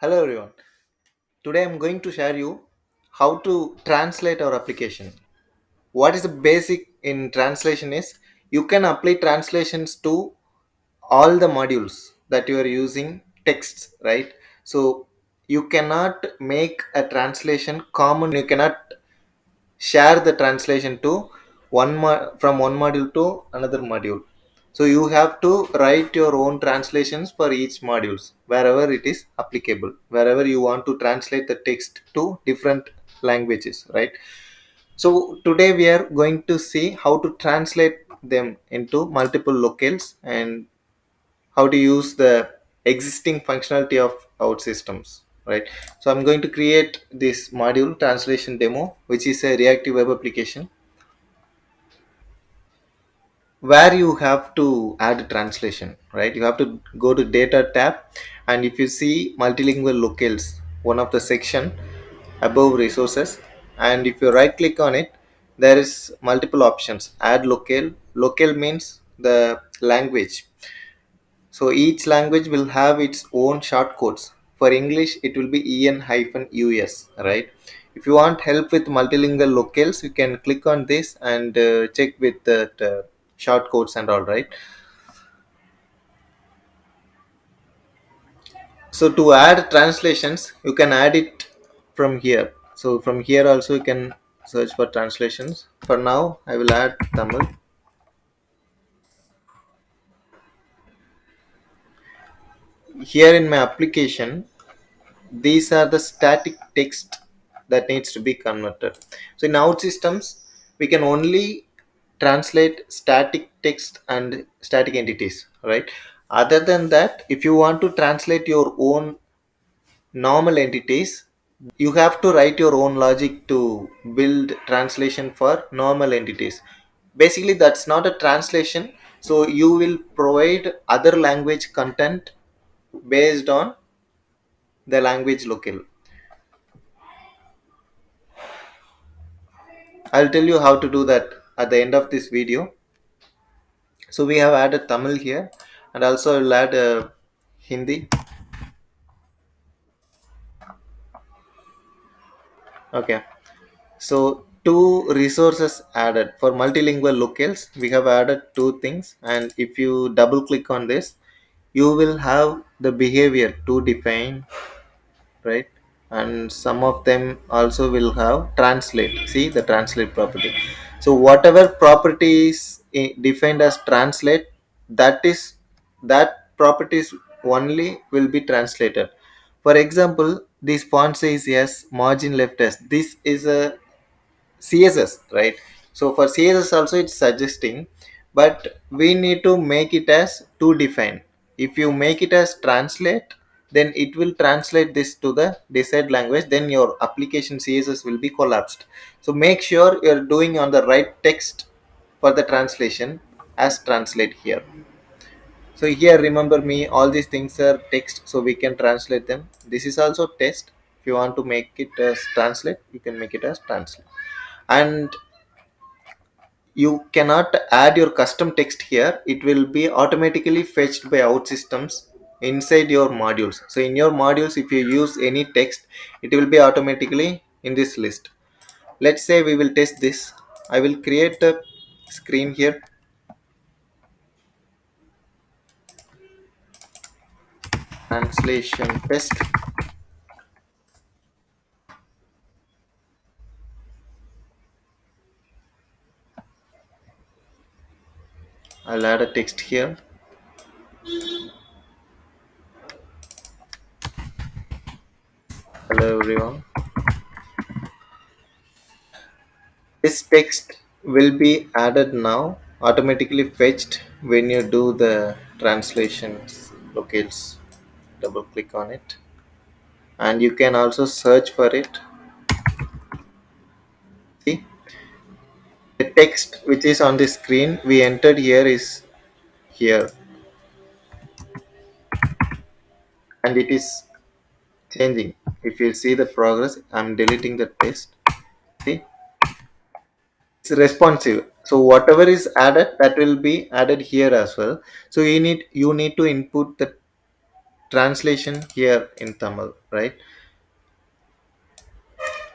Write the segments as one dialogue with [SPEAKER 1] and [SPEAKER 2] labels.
[SPEAKER 1] Hello everyone. Today I'm going to share you how to translate our application. What is the basic in translation is you can apply translations to all the modules that you are using texts, right? So you cannot make a translation common. You cannot share the translation to from one module to another module. So you have to write your own translations for each modules wherever it is applicable, wherever you want to translate the text to different languages, right? So today we are going to see how to translate them into multiple locales and how to use the existing functionality of OutSystems, right? So I'm going to create this module translation demo, which is a reactive web application where you have to add translation, right? You have to go to data tab, and if you see multilingual locales, one of the section above resources, and if you right click on it, there is multiple options. Add locale. Locale means the language. So each language will have its own shortcodes. For English, it will be en-us, right? If you want help with multilingual locales, you can click on this and check with the shortcodes and all, right? So to add translations, you can add it from here. So from here also you can search for translations. For now, I will add Tamil. Here in my application, these are the static text that needs to be converted. So in OutSystems, we can only translate static text and static entities, right? Other than that, if you want to translate your own normal entities, you have to write your own logic to build translation for normal entities. Basically, that's not a translation. So you will provide other language content based on the language locale. I'll tell you how to do that at the end of this video. So we have added Tamil here, and also I'll add Hindi. Okay. So two resources added for multilingual locales. We have added two things, and if you double click on this, you will have the behavior to define, right? And some of them also will have translate. See the translate property. So whatever property is defined as translate, that is that properties only will be translated. For example, this font says yes, margin left as this is a CSS, right? So for CSS also it's suggesting, but we need to make it as to define. If you make it as translate, then it will translate this to the desired language, then your application CSS will be collapsed. So make sure you're doing on the right text for the translation as translate here. So here remember me, all these things are text, so we can translate them. This is also text. If you want to make it as translate, you can make it as translate. And you cannot add your custom text here. It will be automatically fetched by OutSystems inside your modules. So in your modules, if you use any text, it will be automatically in this list. Let's say we will test this. I will create a screen here, translation test. I'll add a text here. Hello everyone. This text will be added now, automatically fetched when you do the translations locales. Double click on it, and you can also search for it. See, the text which is on the screen we entered here is here, and it is changing. If you see the progress, I'm deleting the text. See, it's responsive. So whatever is added, that will be added here as well. So you need to input the translation here in Tamil, right?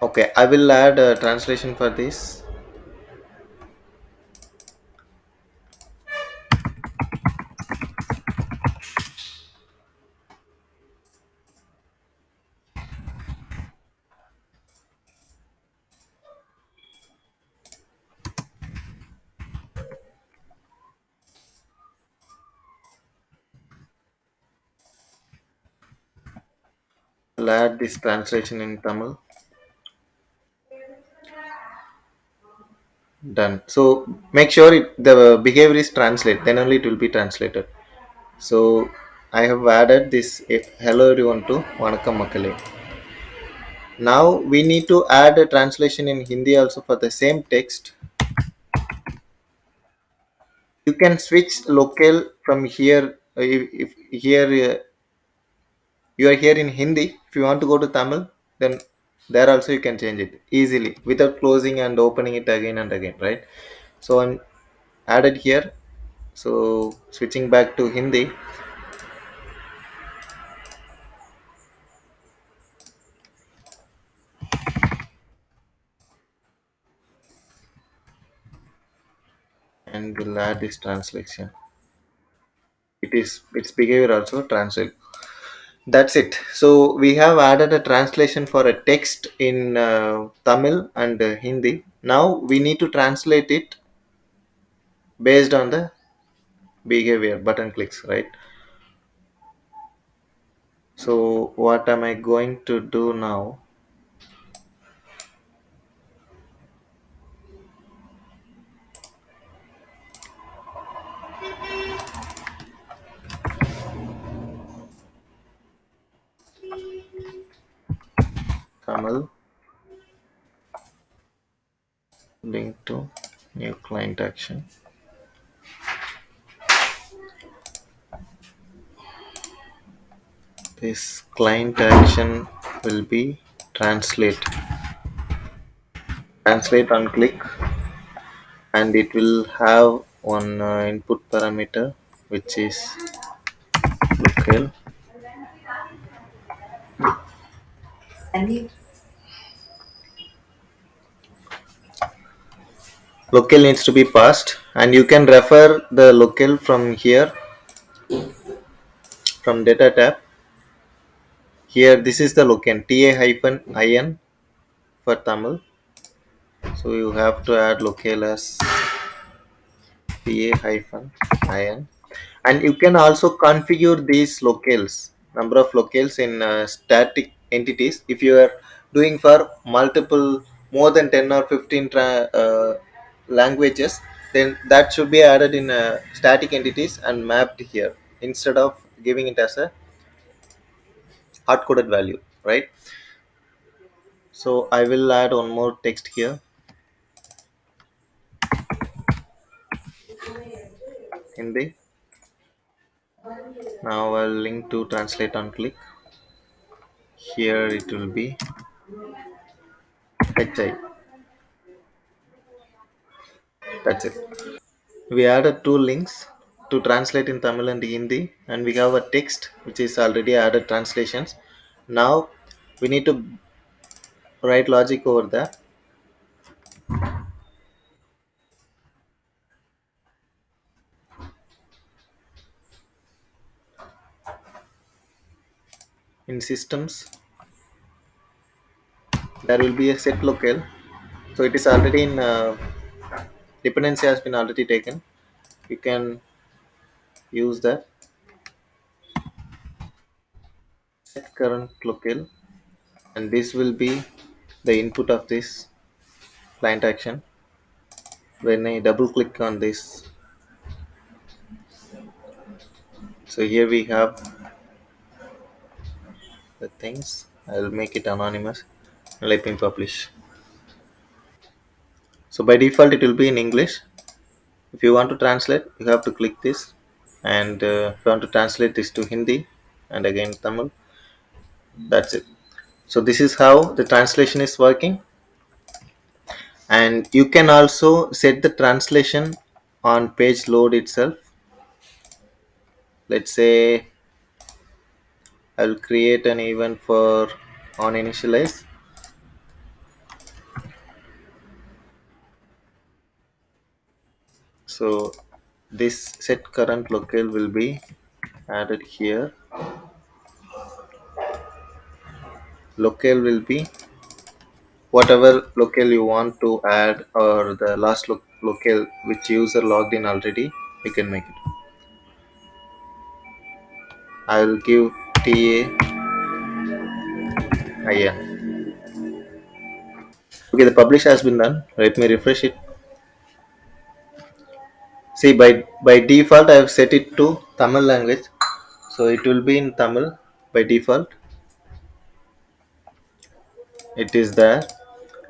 [SPEAKER 1] Okay, I will add a translation for this. I'll add this translation in Tamil. Done. So make sure the behavior is translate. Then only it will be translated. So I have added this hello everyone to Vanakkam Makkale. Now we need to add a translation in Hindi also for the same text. You can switch locale from here. If here you are here in Hindi, if you want to go to Tamil, then there also you can change it easily without closing and opening it again and again, right? So I'm added here. So switching back to Hindi, and we'll add this translation. Its behavior also translate. That's it. So we have added a translation for a text in Tamil and Hindi. Now we need to translate it based on the behavior button clicks, right? So what am I going to do now? Tamil link to new client action. This client action will be translate. Translate on click, and it will have one input parameter which is local. Local needs to be passed, and you can refer the local from here, from data tab. Here this is the local ta-in for Tamil. So you have to add local as ta-in, and you can also configure these locales, number of locales in static entities. If you are doing for multiple, more than 10 or 15 languages, then that should be added in static entities and mapped here instead of giving it as a hard coded value, right? So I will add one more text here in the. Now I'll link to translate on click. Here it will be hi. That's it. We added two links to translate in Tamil and Hindi, and we have a text which is already added translations. Now we need to write logic over there. In systems, there will be a set locale. So it is already in dependency has been already taken. You can use that set current locale, and this will be the input of this client action. When I double click on this, so here we have the things. I'll make it anonymous. Let me publish. So by default it will be in English. If you want to translate, you have to click this, and if you want to translate this to Hindi and again Tamil, that's it. So this is how the translation is working. And you can also set the translation on page load itself. Let's say I'll create an event for on initialize. So this set current locale will be added here. Locale will be whatever locale you want to add, or the last locale which user logged in already, you can make it. I will give TAIN. Okay, the publish has been done. Let me refresh it. See, by default I have set it to Tamil language, so it will be in Tamil by default. It is there,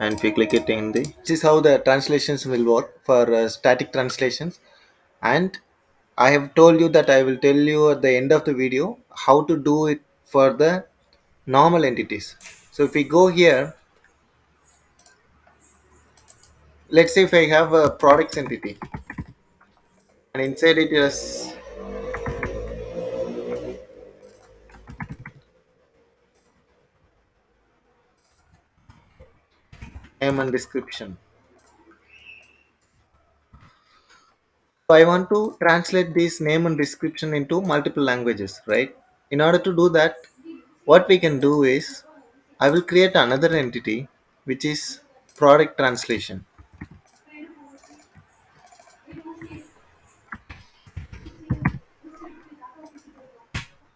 [SPEAKER 1] and if you click it in the, this is how the translations will work for static translations. And I have told you that I will tell you at the end of the video how to do it for the normal entities. So if we go here, let's say if I have a products entity and inside it is name and description. So I want to translate this name and description into multiple languages, right? In order to do that, what we can do is I will create another entity which is product translation.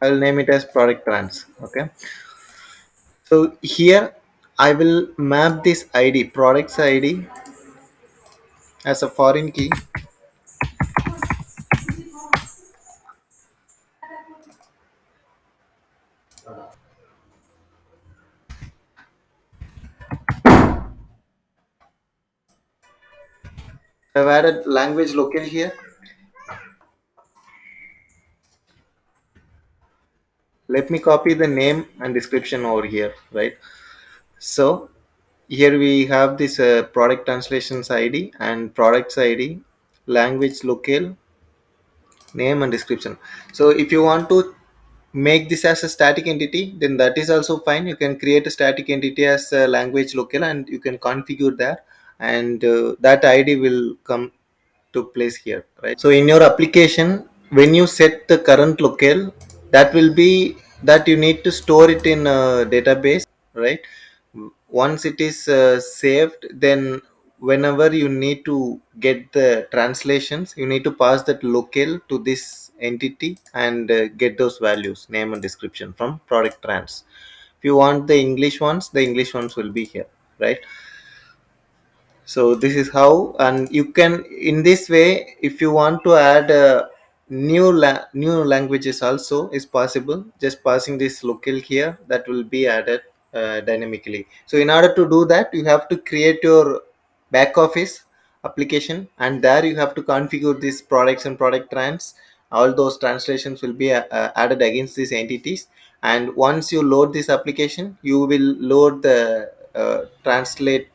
[SPEAKER 1] I will name it as product trans. Okay. So here I will map this ID, products ID, as a foreign key. I've added language local here. Let me copy the name and description over here, right? So here we have this product translations ID and products ID, language locale, name and description. So if you want to make this as a static entity, then that is also fine. You can create a static entity as a language locale and you can configure that, and that ID will come to place here, right? So in your application, when you set the current locale, that will be that you need to store it in a database, right? Once it is saved, then whenever you need to get the translations, you need to pass that locale to this entity and get those values, name and description from product trans. If you want the English ones will be here, right? So this is how, and you can, in this way, if you want to add new languages also is possible. Just passing this local here, that will be added dynamically. So in order to do that, you have to create your back office application, and there you have to configure these products and product trans. All those translations will be added against these entities, and once you load this application, you will load the translate.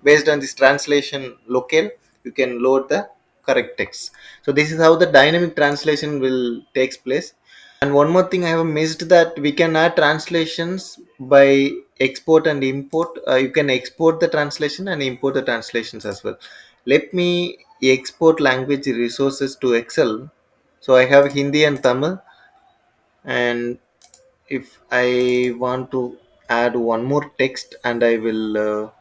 [SPEAKER 1] Based on this translation locale, you can load the correct text. So this is how the dynamic translation will takes place. And one more thing I have missed, that we can add translations by export and import. You can export the translation and import the translations as well. Let me export language resources to Excel. So I have Hindi and Tamil, and if I want to add one more text, and I will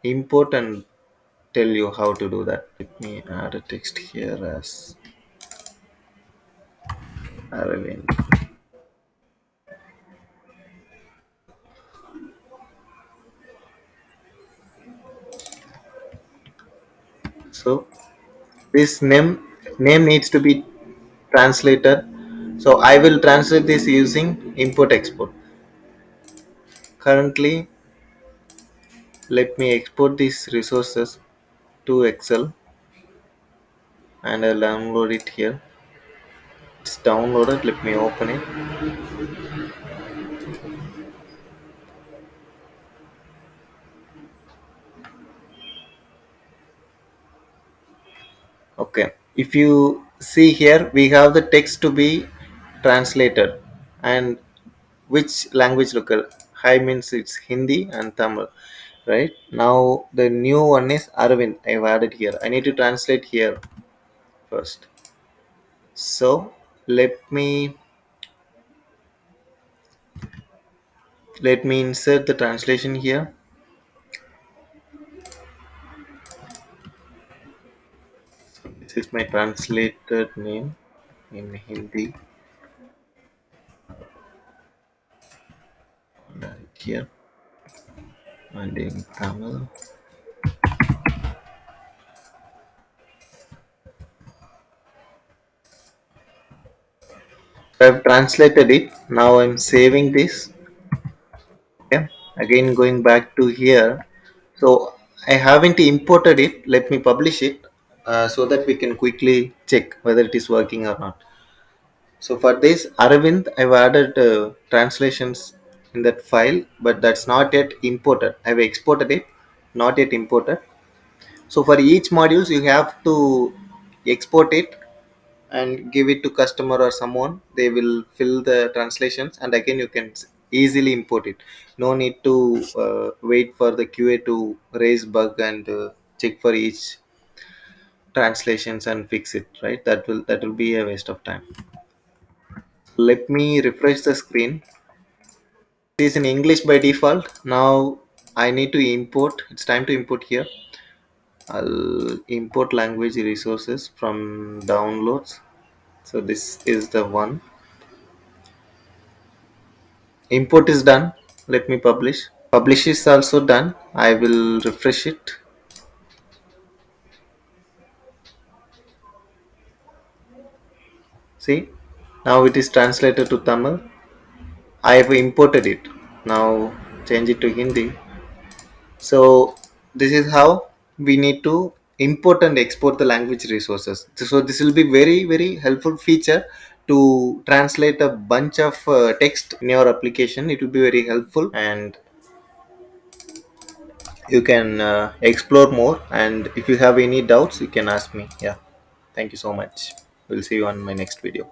[SPEAKER 1] import and tell you how to do that. Let me add a text here as Aravind. So this name needs to be translated. So I will translate this using import export. Currently, let me export these resources to Excel, and I'll download it here. It's downloaded. Let me open it. Okay, if you see here, we have the text to be translated. And which language local? Hi means it's Hindi and Tamil, right? Now the new one is Aravind. I've added here. I need to translate here first. So let me insert the translation here. This is my translated name in Hindi. Right here and in Tamil. I've translated it. Now I'm saving this. Okay. Again going back to here. So I haven't imported it. Let me publish it so that we can quickly check whether it is working or not. So for this Aravind, I've added translations in that file, but that's not yet imported. I've exported it, not yet imported. So for each modules, you have to export it and give it to customer or someone. They will fill the translations, and again you can easily import it. No need to wait for the QA to raise bug and check for each translations and fix it. Right? That will be a waste of time. Let me refresh the screen. It is in English by default. Now I need to import. It's time to import here. I'll import language resources from downloads. So this is the one. Import is done. Let me publish. Publish is also done. I will refresh it. See, now it is translated to Tamil. I have imported it. Now change it to Hindi. So this is how we need to import and export the language resources. So this will be very very helpful feature to translate a bunch of text in your application. It will be very helpful, and you can explore more. And if you have any doubts, you can ask me. Yeah, thank you so much. We'll see you on my next video.